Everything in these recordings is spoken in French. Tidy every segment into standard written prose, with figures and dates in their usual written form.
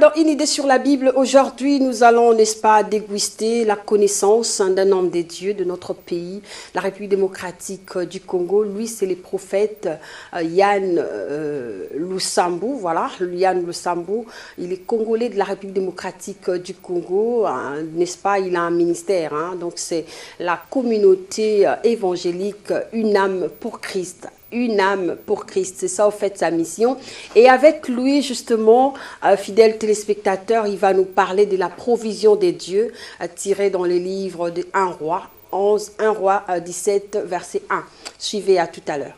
Dans Une idée sur la Bible, aujourd'hui, nous allons, n'est-ce pas, déguster la connaissance d'un homme de Dieu de notre pays, la République démocratique du Congo. Lui, c'est le prophète Yann Lusambou. Voilà, Yann Lusambou. Il est congolais de la République démocratique du Congo, n'est-ce pas? Il a un ministère, donc c'est la communauté évangélique Une âme pour Christ. Une âme pour Christ, c'est ça au fait sa mission. Et avec lui justement, fidèles téléspectateurs, il va nous parler de la provision des dieux tirée dans les livres de 1 roi 11, 1 roi 17 verset 1. Suivez, à tout à l'heure.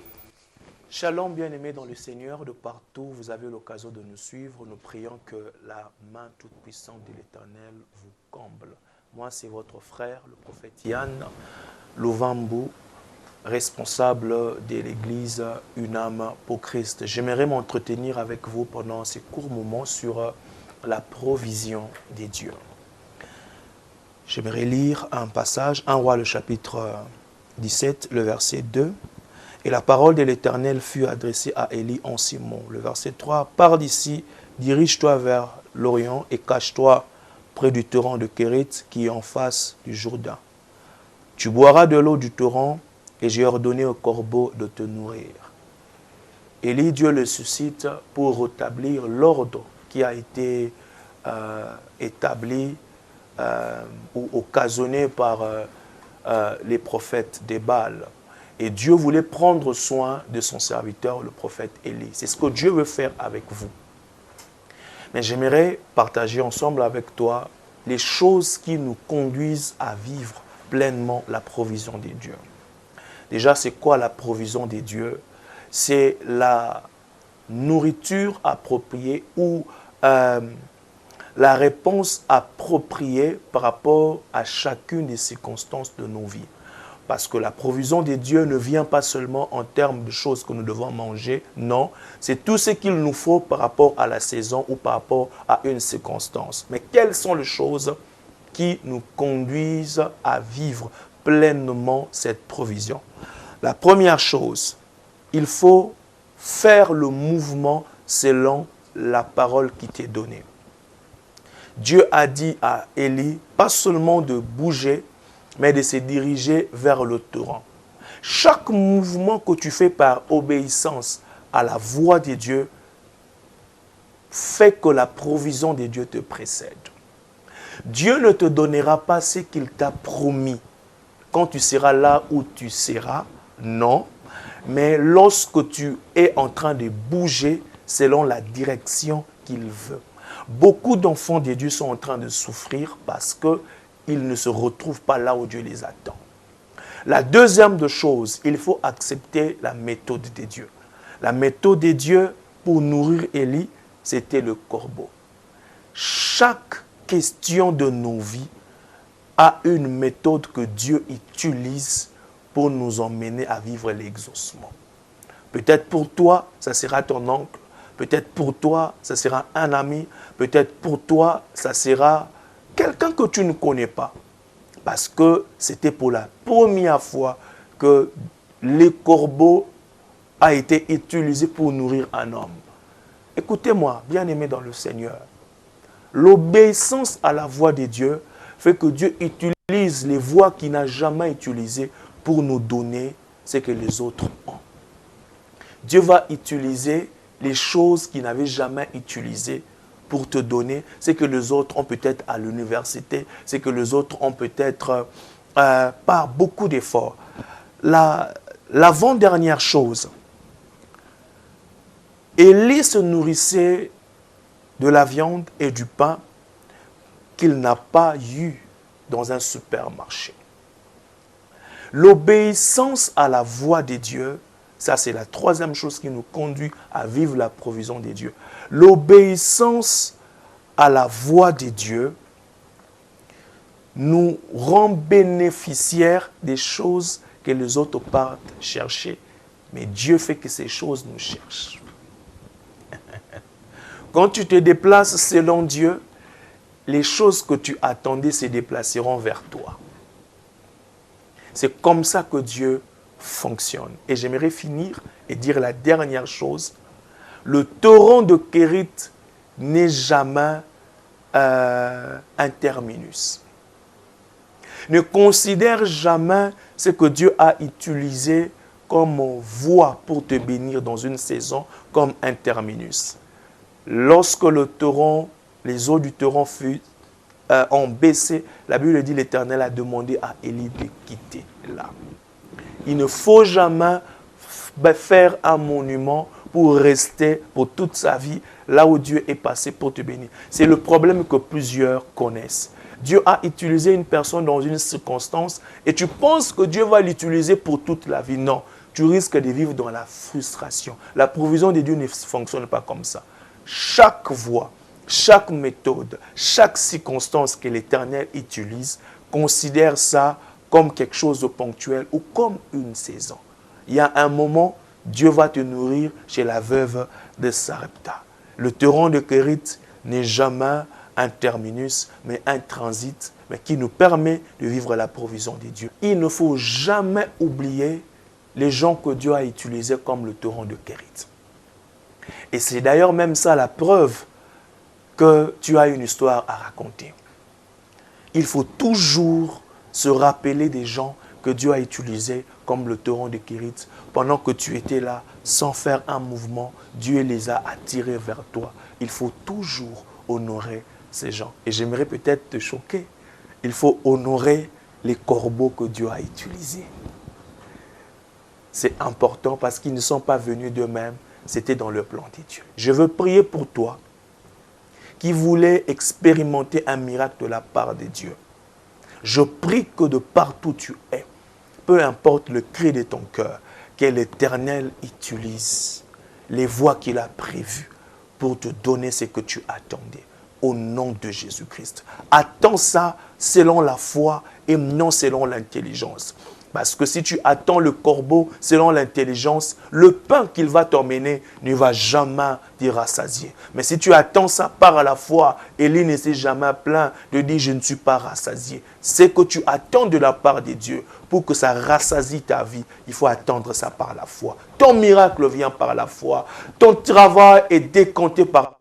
Shalom bien-aimés dans le Seigneur, de partout vous avez l'occasion de nous suivre. Nous prions que la main toute puissante de l'Éternel vous comble. Moi c'est votre frère, le prophète Yann Lusambou, responsable de l'église Une âme pour Christ. J'aimerais m'entretenir avec vous pendant ces courts moments sur la provision des dieux. J'aimerais lire un passage, 1 roi le chapitre 17, le verset 2. Et la parole de l'Éternel fut adressée à Élie en ces mots. Le verset 3, pars d'ici, dirige-toi vers l'Orient et cache-toi près du torrent de Kérit qui est en face du Jourdain. Tu boiras de l'eau du torrent et j'ai ordonné au corbeau de te nourrir. Élie, Dieu le suscite pour rétablir l'ordre qui a été établi ou occasionné par les prophètes des Baals. Et Dieu voulait prendre soin de son serviteur, le prophète Élie. C'est ce que Dieu veut faire avec vous. Mais j'aimerais partager ensemble avec toi les choses qui nous conduisent à vivre pleinement la provision des dieux. Déjà, c'est quoi la provision des dieux? C'est la nourriture appropriée ou la réponse appropriée par rapport à chacune des circonstances de nos vies. Parce que la provision des dieux ne vient pas seulement en termes de choses que nous devons manger, non. C'est tout ce qu'il nous faut par rapport à la saison ou par rapport à une circonstance. Mais quelles sont les choses qui nous conduisent à vivre pleinement cette provision? La première chose, il faut faire le mouvement selon la parole qui t'est donnée. Dieu a dit à Élie, pas seulement de bouger, mais de se diriger vers le torrent. Chaque mouvement que tu fais par obéissance à la voix de Dieu fait que la provision de Dieu te précède. Dieu ne te donnera pas ce qu'il t'a promis quand tu seras là où tu seras, non. Mais lorsque tu es en train de bouger selon la direction qu'il veut. Beaucoup d'enfants de Dieu sont en train de souffrir parce qu'ils ne se retrouvent pas là où Dieu les attend. La deuxième de choses, il faut accepter la méthode de Dieu. La méthode de Dieu pour nourrir Élie, c'était le corbeau. Chaque question de nos vies a une méthode que Dieu utilise pour nous emmener à vivre l'exaucement. Peut-être pour toi, ça sera ton oncle. Peut-être pour toi, ça sera un ami. Peut-être pour toi, ça sera quelqu'un que tu ne connais pas. Parce que c'était pour la première fois que le corbeau a été utilisé pour nourrir un homme. Écoutez-moi, bien-aimés dans le Seigneur. L'obéissance à la voix de Dieu fait que Dieu utilise les voies qu'il n'a jamais utilisées pour nous donner ce que les autres ont. Dieu va utiliser les choses qu'il n'avait jamais utilisées pour te donner ce que les autres ont peut-être à l'université, ce que les autres ont peut-être par beaucoup d'efforts. L'avant-dernière chose, Élie se nourrissait de la viande et du pain qu'il n'a pas eu dans un supermarché. L'obéissance à la voix de Dieu, ça c'est la troisième chose qui nous conduit à vivre la provision de Dieu. L'obéissance à la voix de Dieu nous rend bénéficiaires des choses que les autres partent chercher. Mais Dieu fait que ces choses nous cherchent. Quand tu te déplaces selon Dieu, les choses que tu attendais se déplaceront vers toi. C'est comme ça que Dieu fonctionne. Et j'aimerais finir et dire la dernière chose. Le torrent de Kérit n'est jamais un terminus. Ne considère jamais ce que Dieu a utilisé comme voie pour te bénir dans une saison comme un terminus. Lorsque les eaux du torrent ont baissé, la Bible dit l'Éternel a demandé à Élie de quitter là. Il ne faut jamais faire un monument pour rester pour toute sa vie là où Dieu est passé pour te bénir. C'est le problème que plusieurs connaissent. Dieu a utilisé une personne dans une circonstance et tu penses que Dieu va l'utiliser pour toute la vie. Non, tu risques de vivre dans la frustration. La provision de Dieu ne fonctionne pas comme ça. Chaque voie, chaque méthode, chaque circonstance que l'Éternel utilise, considère ça comme quelque chose de ponctuel ou comme une saison. Il y a un moment, Dieu va te nourrir chez la veuve de Sarepta. Le torrent de Kérit n'est jamais un terminus, mais un transit, mais qui nous permet de vivre la provision de Dieu. Il ne faut jamais oublier les gens que Dieu a utilisés comme le torrent de Kérit. Et c'est d'ailleurs même ça la preuve que tu as une histoire à raconter. Il faut toujours se rappeler des gens que Dieu a utilisés comme le torrent de Kérit. Pendant que tu étais là, sans faire un mouvement, Dieu les a attirés vers toi. Il faut toujours honorer ces gens. Et j'aimerais peut-être te choquer. Il faut honorer les corbeaux que Dieu a utilisés. C'est important parce qu'ils ne sont pas venus d'eux-mêmes. C'était dans le plan de Dieu. Je veux prier pour toi qui voulais expérimenter un miracle de la part de Dieu. Je prie que de partout où tu es, peu importe le cri de ton cœur, que l'Éternel utilise les voies qu'il a prévues pour te donner ce que tu attendais. Au nom de Jésus-Christ. Attends ça selon la foi et non selon l'intelligence. Parce que si tu attends le corbeau selon l'intelligence, le pain qu'il va t'emmener ne va jamais te rassasier. Mais si tu attends ça par la foi, Élie ne s'est jamais plaint de dire « je ne suis pas rassasié ». C'est que tu attends de la part de Dieu pour que ça rassasie ta vie. Il faut attendre ça par la foi. Ton miracle vient par la foi. Ton travail est décompté par